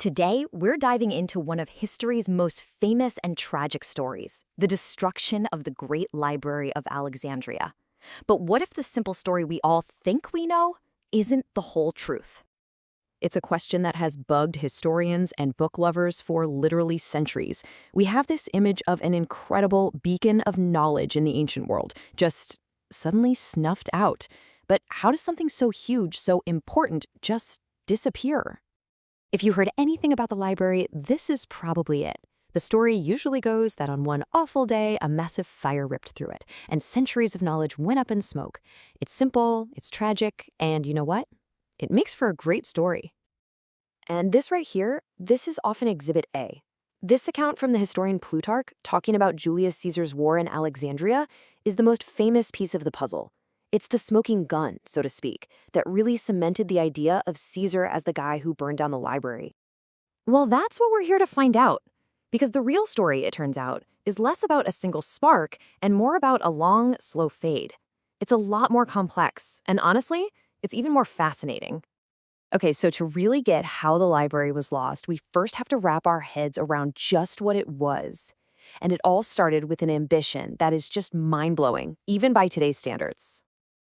Today, we're diving into one of history's most famous and tragic stories, the destruction of the Great Library of Alexandria. But what if the simple story we all think we know isn't the whole truth? It's a question that has bugged historians and book lovers for literally centuries. We have this image of an incredible beacon of knowledge in the ancient world, just suddenly snuffed out. But how does something so huge, so important, just disappear? If you heard anything about the library, this is probably it. The story usually goes that on one awful day, a massive fire ripped through it, and centuries of knowledge went up in smoke. It's simple, it's tragic, and you know what? It makes for a great story. And this right here, this is often Exhibit A. This account from the historian Plutarch, talking about Julius Caesar's war in Alexandria, is the most famous piece of the puzzle. It's the smoking gun, so to speak, that really cemented the idea of Caesar as the guy who burned down the library. Well, that's what we're here to find out. Because the real story, it turns out, is less about a single spark and more about a long, slow fade. It's a lot more complex, and honestly, it's even more fascinating. Okay, so to really get how the library was lost, we first have to wrap our heads around just what it was. And it all started with an ambition that is just mind-blowing, even by today's standards.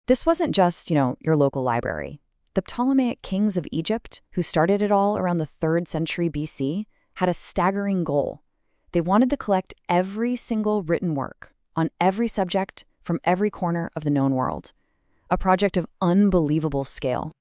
This wasn't just, your local library. The Ptolemaic kings of Egypt, who started it all around the 3rd century BC, had a staggering goal. They wanted to collect every single written work on every subject from every corner of the known world. A project of unbelievable scale.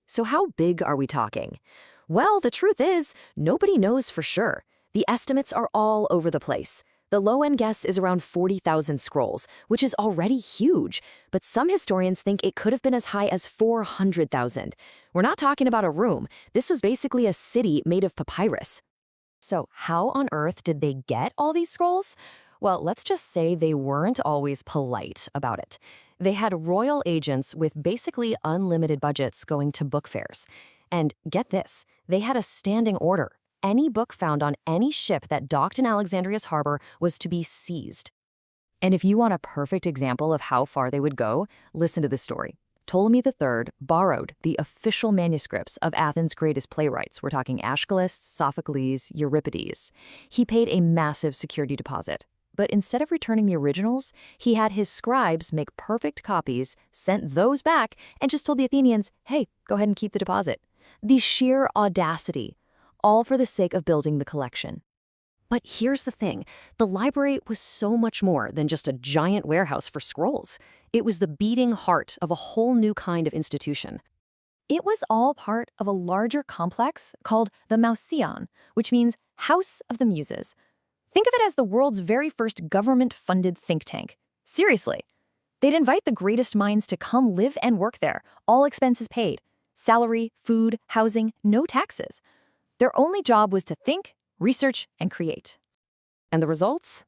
So how big are we talking? Well, the truth is, nobody knows for sure. The estimates are all over the place. The low-end guess is around 40,000 scrolls, which is already huge, but some historians think it could have been as high as 400,000. We're not talking about a room. This was basically a city made of papyrus. So how on earth did they get all these scrolls? Well, let's just say they weren't always polite about it. They had royal agents with basically unlimited budgets going to book fairs. And get this, they had a standing order. Any book found on any ship that docked in Alexandria's harbor was to be seized. And if you want a perfect example of how far they would go, listen to this story. Ptolemy III borrowed the official manuscripts of Athens' greatest playwrights. We're talking Aeschylus, Sophocles, Euripides. He paid a massive security deposit. But instead of returning the originals, he had his scribes make perfect copies, sent those back, and just told the Athenians, hey, go ahead and keep the deposit. The sheer audacity, all for the sake of building the collection. But here's the thing, the library was so much more than just a giant warehouse for scrolls. It was the beating heart of a whole new kind of institution. It was all part of a larger complex called the Mouseion, which means House of the Muses. Think of it as the world's very first government-funded think tank. Seriously. They'd invite the greatest minds to come live and work there, all expenses paid. Salary, food, housing, no taxes. Their only job was to think, research, and create. And the results?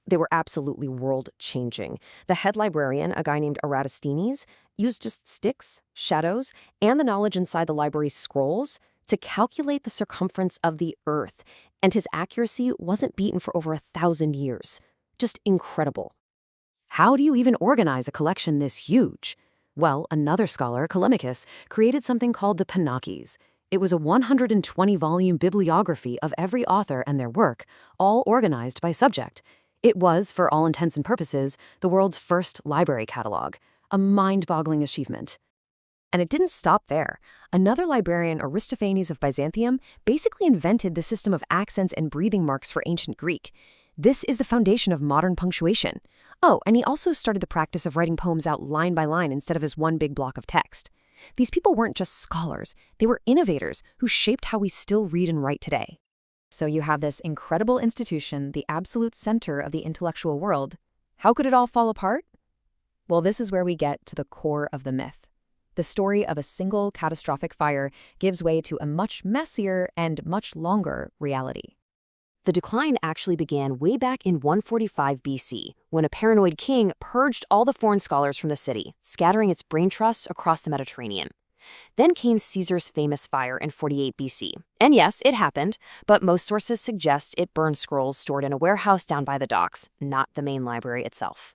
They were absolutely world-changing. The head librarian, a guy named Eratosthenes, used just sticks, shadows, and the knowledge inside the library's scrolls to calculate the circumference of the Earth, and his accuracy wasn't beaten for over 1,000 years. Just incredible. How do you even organize a collection this huge? Well, another scholar, Callimachus, created something called the Panakes. It was a 120-volume bibliography of every author and their work, all organized by subject. It was, for all intents and purposes, the world's first library catalog, a mind-boggling achievement. And it didn't stop there. Another librarian, Aristophanes of Byzantium, basically invented the system of accents and breathing marks for ancient Greek. This is the foundation of modern punctuation. Oh, and he also started the practice of writing poems out line by line instead of as one big block of text. These people weren't just scholars, they were innovators who shaped how we still read and write today. So you have this incredible institution, the absolute center of the intellectual world. How could it all fall apart? Well, this is where we get to the core of the myth. The story of a single catastrophic fire gives way to a much messier and much longer reality. The decline actually began way back in 145 BC, when a paranoid king purged all the foreign scholars from the city, scattering its brain trusts across the Mediterranean. Then came Caesar's famous fire in 48 BC. And yes, it happened, but most sources suggest it burned scrolls stored in a warehouse down by the docks, not the main library itself.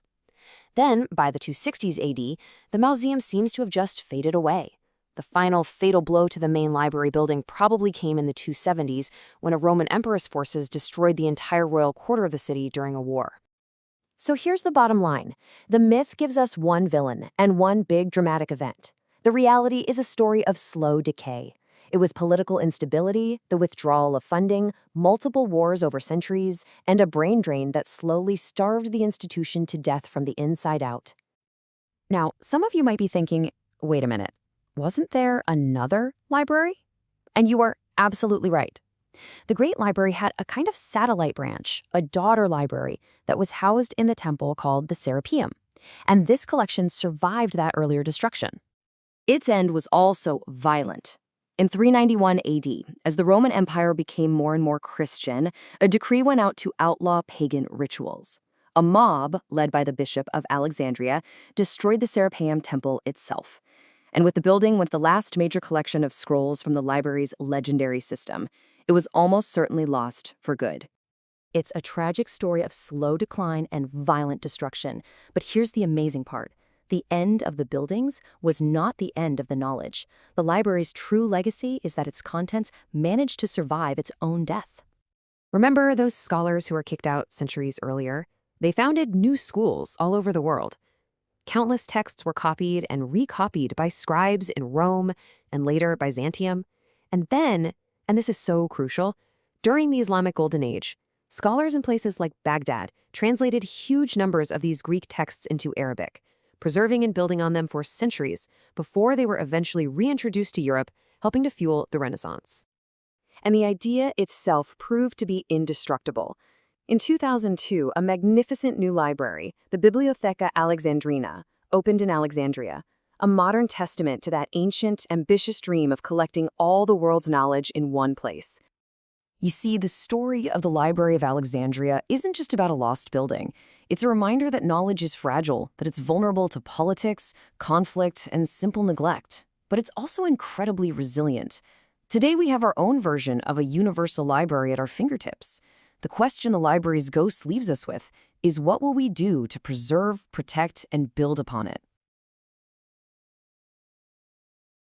Then, by the 260s AD, the Mausoleum seems to have just faded away. The final fatal blow to the main library building probably came in the 270s when a Roman emperor's forces destroyed the entire royal quarter of the city during a war. So here's the bottom line. The myth gives us one villain and one big dramatic event. The reality is a story of slow decay. It was political instability, the withdrawal of funding, multiple wars over centuries, and a brain drain that slowly starved the institution to death from the inside out. Now, some of you might be thinking, wait a minute, wasn't there another library? And you are absolutely right. The Great Library had a kind of satellite branch, a daughter library, that was housed in the temple called the Serapeum. And this collection survived that earlier destruction. Its end was also violent. In 391 AD, as the Roman Empire became more and more Christian, a decree went out to outlaw pagan rituals. A mob, led by the Bishop of Alexandria, destroyed the Serapeum temple itself. And with the building went the last major collection of scrolls from the library's legendary system. It was almost certainly lost for good. It's a tragic story of slow decline and violent destruction. But here's the amazing part. The end of the buildings was not the end of the knowledge. The library's true legacy is that its contents managed to survive its own death. Remember those scholars who were kicked out centuries earlier? They founded new schools all over the world. Countless texts were copied and recopied by scribes in Rome and later Byzantium. And then, and this is so crucial, during the Islamic Golden Age, scholars in places like Baghdad translated huge numbers of these Greek texts into Arabic, preserving and building on them for centuries before they were eventually reintroduced to Europe, helping to fuel the Renaissance. And the idea itself proved to be indestructible. In 2002, a magnificent new library, the Bibliotheca Alexandrina, opened in Alexandria, a modern testament to that ancient, ambitious dream of collecting all the world's knowledge in one place. You see, the story of the Library of Alexandria isn't just about a lost building. It's a reminder that knowledge is fragile, that it's vulnerable to politics, conflict, and simple neglect. But it's also incredibly resilient. Today we have our own version of a universal library at our fingertips. The question the library's ghost leaves us with is, what will we do to preserve, protect, and build upon it?